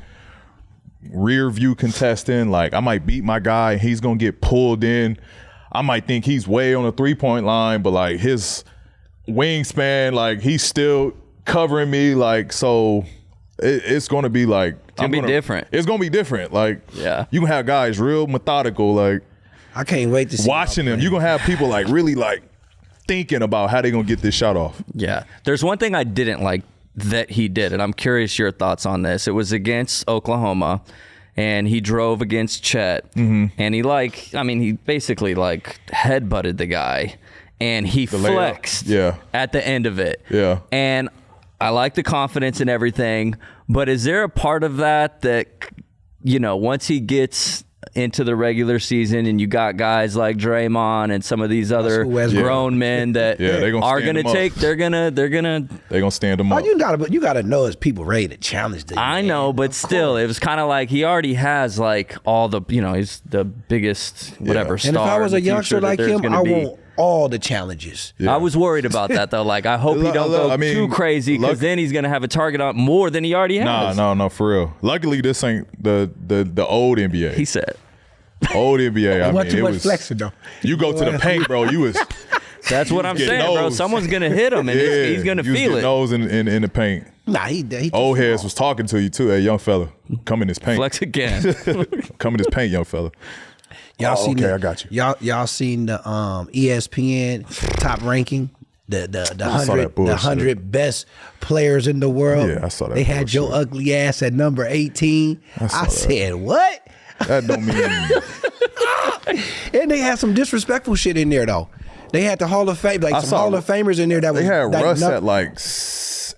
rear view contesting. Like I might beat my guy and he's gonna get pulled in. I might think he's way on the 3-point line, but like his wingspan, like he's still covering me. Like, so it's going to be like, it's going to be different. It's going to be different. Like, you can have guys real methodical. Like, I can't wait to see watching them. You're going to have people like really like thinking about how they're going to get this shot off. Yeah. There's one thing I didn't like that he did, and I'm curious your thoughts on this. It was against Oklahoma. and he drove against Chet, and he basically headbutted the guy, and he flexed at the end of it. Yeah. And I like the confidence and everything, but is there a part of that, once he gets into the regular season and you got guys like Draymond and some of these other grown men that are going to take, they're going to stand him up. You gotta know it's people ready to challenge the I know, but still, it was kind of like he already has all the, he's the biggest star. And if I was a youngster like him, I want all the challenges. Yeah. I was worried about that though. I hope he don't go too crazy, because then he's gonna have a target on more than he already has. No, for real. Luckily, this ain't the old NBA. He said. Old NBA. Too much flexing though. You go to the paint, bro. That's what I'm saying, bro. Someone's gonna hit him, and he's gonna feel it. Nose in the paint. Nah, he old heads was talking to you too. Hey, young fella, come in this paint. Flex again. Come in this paint, young fella. Y'all seen I got you. Y'all seen the ESPN top ranking, the 100 best players in the world. Yeah, I saw that. They had your ugly ass at number 18. I said, what? That don't mean. And they had some disrespectful shit in there though. They had the Hall of Fame, Hall of Famers in there that they had Russ at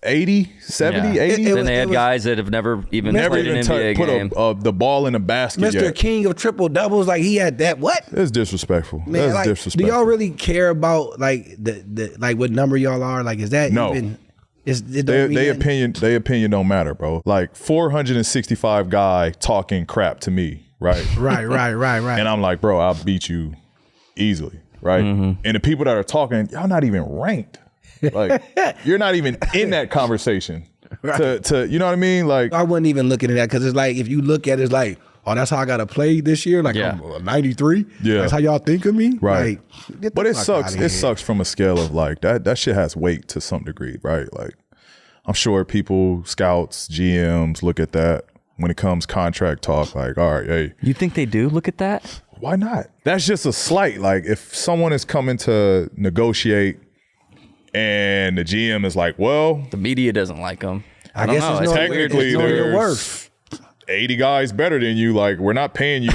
80, 70, 80. And they had guys that have never even played an NBA game. Put the ball in the basket Mr. yet. King of triple doubles, he had that. What? It's disrespectful. Man, That's disrespectful. Do y'all really care about the what number y'all are? Is that even? They opinion don't matter, bro. 465 guy talking crap to me, right? Right. And I'm like, bro, I'll beat you easily, right? And the people that are talking, y'all not even ranked. You're not even in that conversation. Right. To you know what I mean? I wasn't even looking at that, because it's if you look at it, it's oh, that's how I got to play this year. I'm 93. Yeah, that's how y'all think of me, right? But it sucks. It sucks from a scale of that. That shit has weight to some degree, right? I'm sure people, scouts, GMs look at that when it comes contract talk. All right, hey, you think they do look at that? Why not? That's just a slight. If someone is coming to negotiate, and the GM is the media doesn't like him. I guess don't know. It's technically there's 80 guys better than you. We're not paying you.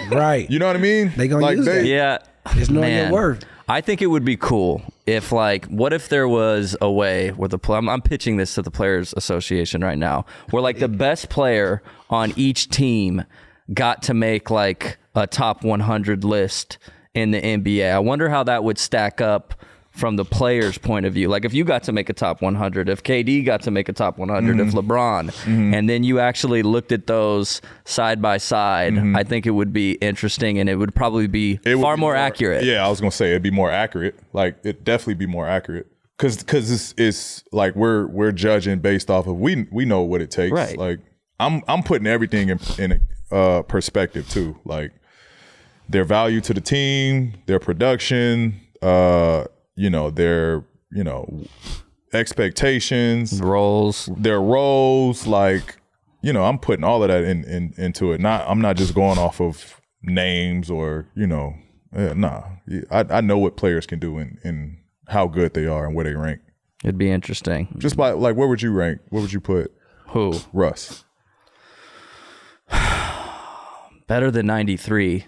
Right. You know what I mean? They gonna use that. Yeah. It's knowing your worth. I think it would be cool if what if there was a way where I'm pitching this to the Players Association right now, where the best player on each team got to make a top 100 list in the NBA. I wonder how that would stack up from the player's point of view. If you got to make a top 100, if KD got to make a top 100, if LeBron, and then you actually looked at those side by side, I think it would be interesting, and it would probably be far more accurate. Yeah, I was going to say it'd be more accurate. It'd definitely be more accurate. Because it's we're judging based off of, we know what it takes. Right. I'm putting everything in perspective too. Their value to the team, their production, their expectations, their roles. I'm putting all of that into it. I'm not just going off of names or I know what players can do and how good they are and where they rank. It'd be interesting. Just where would you rank? Where would you put who? Russ. Better than 93.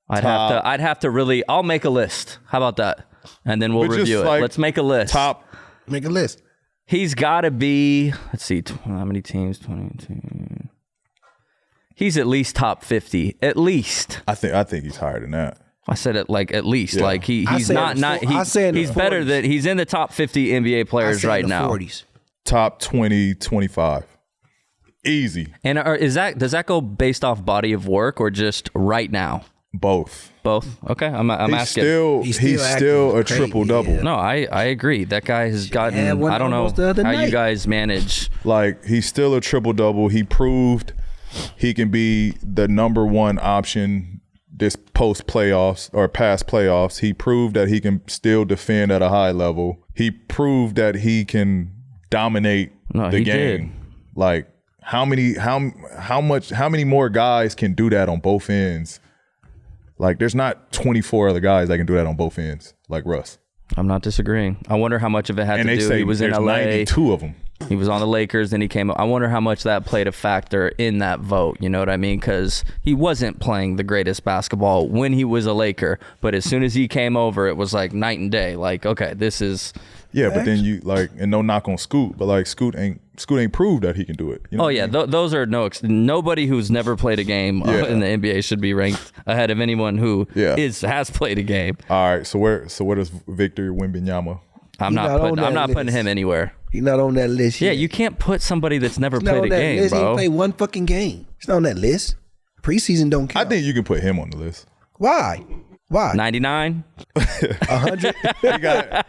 I'd have to really. I'll make a list. How about that? And then we'll review it. Let's make a list. Make a list. He's got to be. Let's see. How many teams? 22. He's at least top 50. At least. I think he's higher than that. I said it at least. Yeah. He's not. He's better than. He's in the top 50 NBA players right now. 40s. Top 20, 25. Easy. And does that go based off body of work or just right now? Both. Okay, I'm asking. He's still a triple double. Yeah. No, I agree. That guy has gotten. I don't know how you guys manage. He's still a triple double. He proved he can be the number one option this post playoffs or past playoffs. He proved that he can still defend at a high level. He proved that he can dominate the game. Did. How many more guys can do that on both ends? There's not 24 other guys that can do that on both ends, like Russ. I'm not disagreeing. I wonder how much of it had to do. He was in LA. 92 of them. He was on the Lakers, then he came. I wonder how much that played a factor in that vote. You know what I mean? Because he wasn't playing the greatest basketball when he was a Laker, but as soon as he came over, it was like night and day. Like, okay, this is. Yeah, but then you like, and no knock on Scoot, but like Scoot ain't proved that he can do it. You know yeah, those are nobody who's never played a game in the NBA should be ranked ahead of anyone who has played a game. All right, so where does Victor Wembanyama? I'm not putting him anywhere. He's not on that list yet. Yeah, you can't put somebody that's never played a game, list. bro. He ain't played one fucking game. He's not on that list. Preseason don't count. I think you can put him on the list. Why? 99? 100?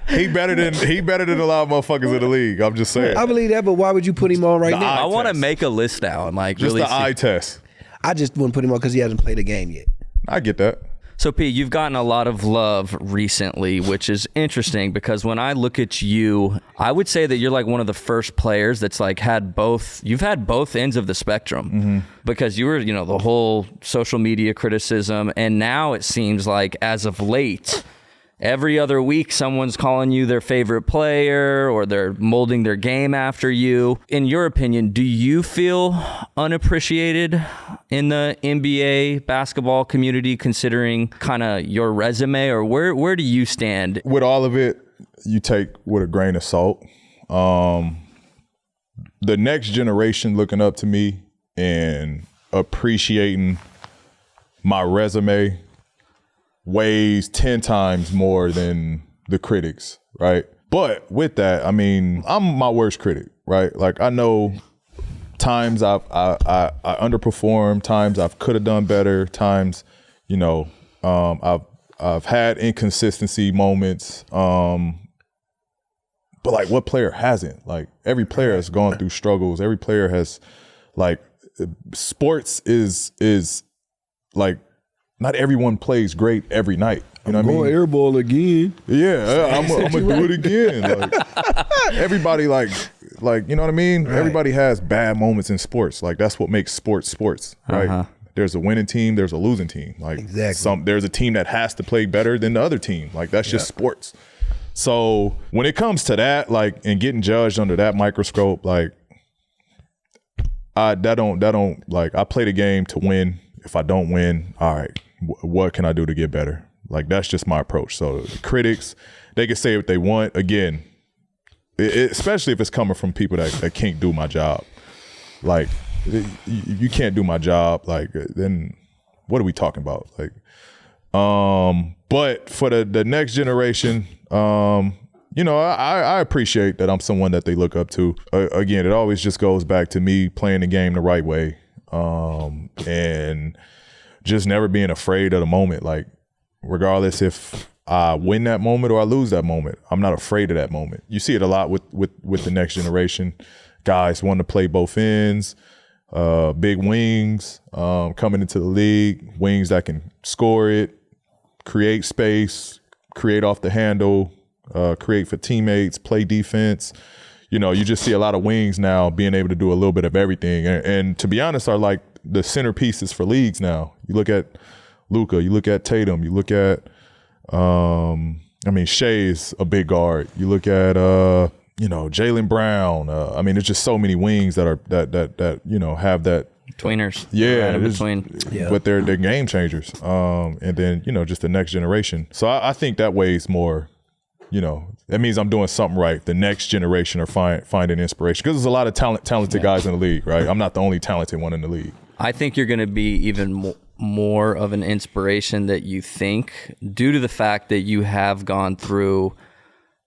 He better than a lot of motherfuckers in the league. I'm just saying. I believe that, but why would you put him on right now? I want to make a list now and like just really the eye test. I just wouldn't put him on because he hasn't played a game yet. I get that. So, P, you've gotten a lot of love recently, which is interesting because when I look at you, I would say that you're like one of the first players that's like you've had both ends of the spectrum because you were, the whole social media criticism. And now it seems like as of late, every other week, someone's calling you their favorite player or they're molding their game after you. In your opinion, do you feel unappreciated in the NBA basketball community considering kind of your resume, or where do you stand? With all of it, you take with a grain of salt. The next generation looking up to me and appreciating my resume weighs 10 times more than the critics, right? But with that, I mean, I'm my worst critic, right? Like I know times I underperformed, times I could have done better, times, I've had inconsistency moments. But like what player hasn't? Like every player has gone through struggles. Every player has sports is like, not everyone plays great every night. You know what I mean? Airball again. Yeah, I'm gonna do it again. Like, everybody like you know what I mean? Right. Everybody has bad moments in sports. Like that's what makes sports, right? There's a winning team, there's a losing team. Like exactly. There's a team that has to play better than the other team. Like that's just sports. So when it comes to that, like and getting judged under that microscope, like that don't like I play the game to win. If I don't win, all right. What can I do to get better? Like, that's just my approach. So the critics, they can say what they want. Again, especially if it's coming from people that can't do my job. Like, you can't do my job, like, then what are we talking about? Like, but for the next generation, I appreciate that I'm someone that they look up to. Again, it always just goes back to me playing the game the right way. And just never being afraid of the moment. Like, regardless if I win that moment or I lose that moment, I'm not afraid of that moment. You see it a lot with the next generation. Guys wanting to play both ends, big wings, coming into the league, wings that can score it, create space, create off the handle, create for teammates, play defense. You just see a lot of wings now being able to do a little bit of everything. And to be honest, are like the centerpieces for leagues now. You look at Luka, you look at Tatum, you look at, Shea's a big guard. You look at, Jaylen Brown. There's just so many wings that have that. Tweeners. Yeah. Right in between. But they're game changers. And then, just the next generation. So I think that weighs more. That means I'm doing something right. The next generation are finding inspiration because there's a lot of talented guys in the league, right? I'm not the only talented one in the league. I think you're going to be even more of an inspiration that you think due to the fact that you have gone through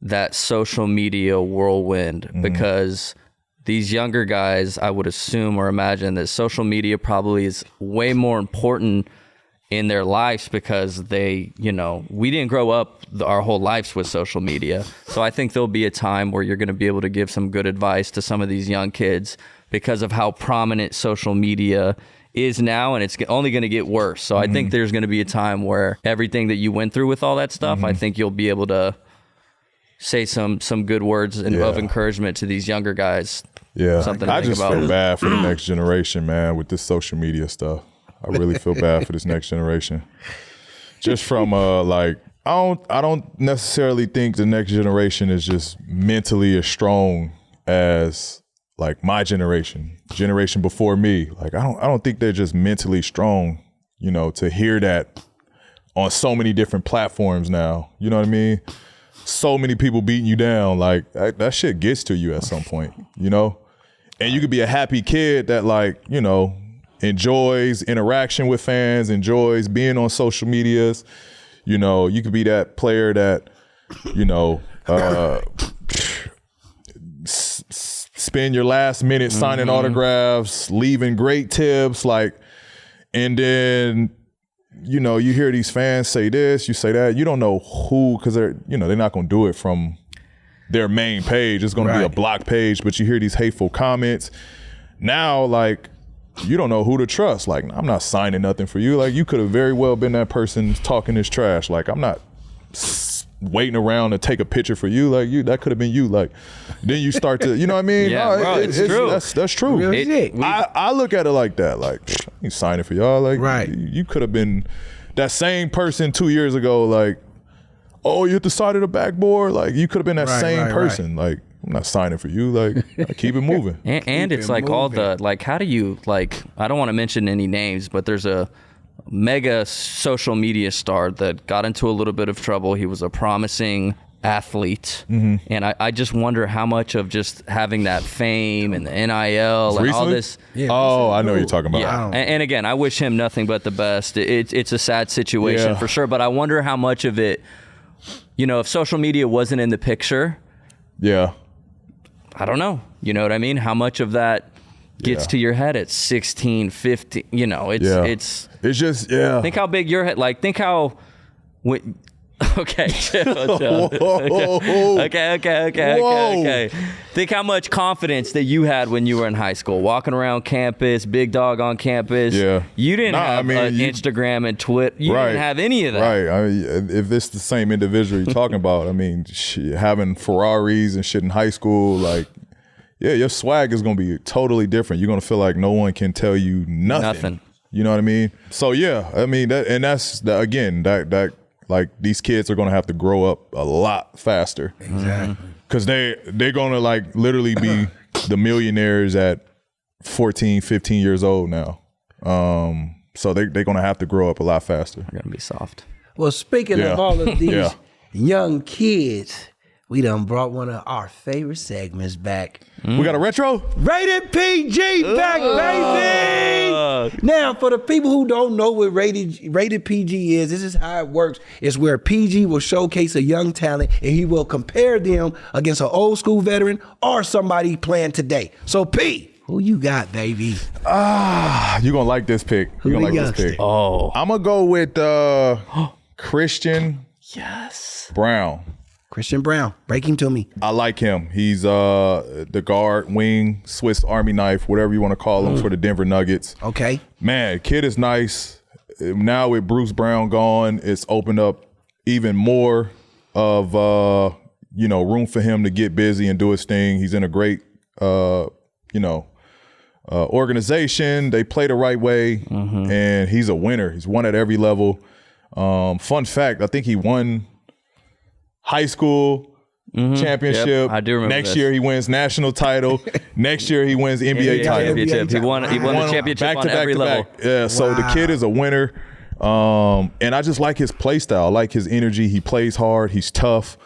that social media whirlwind because these younger guys, I would assume or imagine that social media probably is way more important in their lives because we didn't grow up our whole lives with social media. So I think there'll be a time where you're going to be able to give some good advice to some of these young kids because of how prominent social media is now, and it's only going to get worse. So I think there's going to be a time where everything that you went through with all that stuff, I think you'll be able to say some good words of encouragement to these younger guys. Yeah, something to I think just about. feel bad for the next generation, man, with this social media stuff. I really feel bad for this next generation. Just from I don't necessarily think the next generation is just mentally as strong as like my generation before me. Like I don't think they're just mentally strong, you know, to hear that on so many different platforms now. You know what I mean? So many people beating you down. Like that shit gets to you at some point, you know? And you could be a happy kid that, like, you know, enjoys interaction with fans, enjoys being on social medias. You know, you could be that player that, you know, spend your last minute signing autographs, leaving great tips, like, and then, you know, you hear these fans say this, you say that. You don't know who, because they're not going to do it from their main page. It's going to be a block page, but you hear these hateful comments. Now, like, you don't know who to trust. Like, I'm not signing nothing for you. Like, you could have very well been that person talking this trash. Like, I'm not waiting around to take a picture for you. Like, that could have been you. Like, then you start to, you know what I mean? Yeah, bro, it's true. That's true. I look at it like that. Like, you signing for y'all. Like, you could have been that same person 2 years ago. Like, oh, you hit the side of the backboard. Like, you could have been that same person. Like, I'm not signing for you. Like, I keep it moving. And it's like moving. All the, like, how do you, like, I don't want to mention any names, but there's a mega social media star that got into a little bit of trouble. He was a promising athlete. And I just wonder how much of just having that fame and the NIL and all this. Yeah, I know what you're talking about. Yeah. And again, I wish him nothing but the best. It's a sad situation for sure, but I wonder how much of it, you know, if social media wasn't in the picture. Yeah. I don't know. You know what I mean? How much of that gets to your head at 16, 15? You know, it's just, think how big your head, like, think how, okay, chill. Okay. Think how much confidence that you had when you were in high school, walking around campus, big dog on campus. Yeah. You didn't have Instagram and Twitter. You didn't have any of that. Right. I mean, if it's the same individual you're talking about, I mean, having Ferraris and shit in high school, like, yeah, your swag is going to be totally different. You're going to feel like no one can tell you nothing. You know what I mean? So, yeah, I mean, that like, these kids are going to have to grow up a lot faster. Exactly. Because they're going to, like, literally be the millionaires at 14, 15 years old now. So they're going to have to grow up a lot faster. They're going to be soft. Well, speaking of all of these young kids, we done brought one of our favorite segments back. We got a retro? Rated PG back, baby! Now, for the people who don't know what rated PG is, this is how it works. It's where PG will showcase a young talent and he will compare them against an old school veteran or somebody playing today. So, P, who you got, baby? You're going to like this pick. You're going to like this pick. Oh. I'm going to go with Christian Braun. Christian Braun. Break him to me. I like him. He's the guard, wing, Swiss Army knife, whatever you want to call him for the Denver Nuggets. Okay. Man, kid is nice. Now with Bruce Brown gone, it's opened up even more of room for him to get busy and do his thing. He's in a great organization. They play the right way, and he's a winner. He's won at every level. Fun fact, I think he won high school championship. Yep, I do remember Next year he wins national title. Next year he wins NBA title. He won the championship on every level. Yeah, so the kid is a winner. And I just like his play style. I like his energy. He plays hard. He's tough.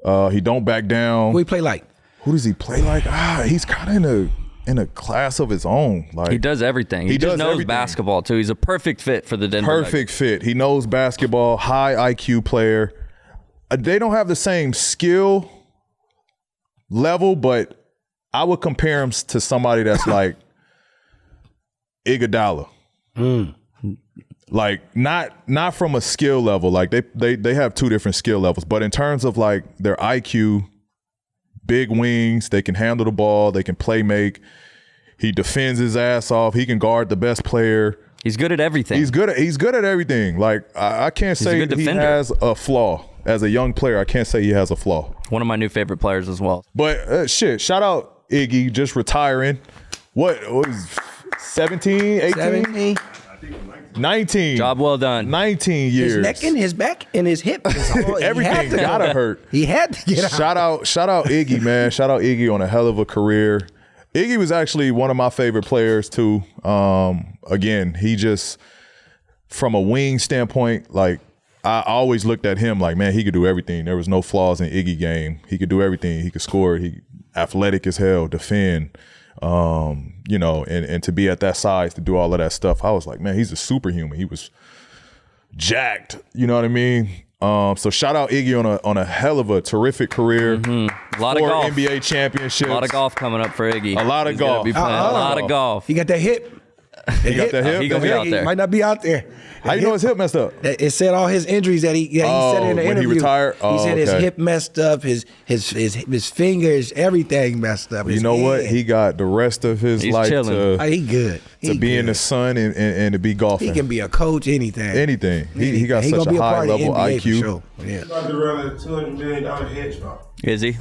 He don't back down. Who he play like? Who does he play like? He's kind of in a class of his own. Like, he does everything. He just knows basketball too. He's a perfect fit for the Denver Nuggets. Perfect fit. He knows basketball. High IQ player. They don't have the same skill level, but I would compare him to somebody that's like Iguodala. Like not from a skill level. Like they have two different skill levels, but in terms of like their IQ, big wings, they can handle the ball, they can play make. He defends his ass off. He can guard the best player. He's good at everything. He's good at everything. Like I can't say he has a flaw. As a young player, I can't say he has a flaw. One of my new favorite players as well. But shout out Iggy, just retiring. What was 17, 18? 17. 19. Job well done. 19 years. His neck and his back and his hip. Everything gotta hurt. He had to get out. Shout out Iggy, man. Shout out Iggy on a hell of a career. Iggy was actually one of my favorite players too. Again, he just, from a wing standpoint, like, I always looked at him like, man, he could do everything. There was no flaws in Iggy game. He could do everything. He could score. He athletic as hell, defend. You know, and to be at that size to do all of that stuff, I was like, man, he's a superhuman. He was jacked. You know what I mean? So shout out Iggy on a hell of a terrific career. A lot of golf. NBA championships. A lot of golf coming up for Iggy. A lot of golf. Be playing a lot of golf. He got that hip. He got that hip. He gonna be out there. He might not be out there. How you know his hip messed up? It said all his injuries that he said in the when interview. he retired? He said his Okay. hip messed up, his fingers, everything messed up. You know what? He got the rest of his He's life chilling. He good. to be in the sun and to be golfing. He can be a coach, anything. Anything. He got He such gonna a be high part of the level NBA IQ. for sure. Yeah. About to run a $200 million hedge fund. Is he?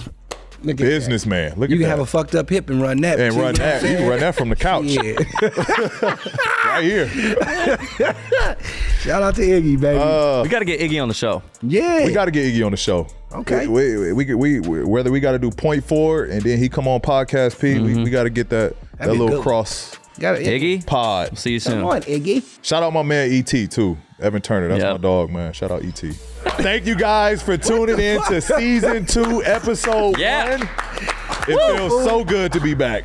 Look at Businessman. Look that. You at can that. have a fucked up hip and run that. and too, run you know that. what I'm You can run that from the couch. Yeah. Right here. Shout out to Iggy, baby. We got to get Iggy on the show. yeah. We got to get Iggy on the show. Okay. We whether we got to do point 4 and then he come on podcast P, we got to get that be a little good one. cross Got it. Iggy? pod. See you soon. Come on, Iggy. Shout out my man ET too, Evan Turner. That's Yep. my dog, man. Shout out ET. Thank you guys for tuning in to season 2, episode 1. Yeah. It feels so good to be back.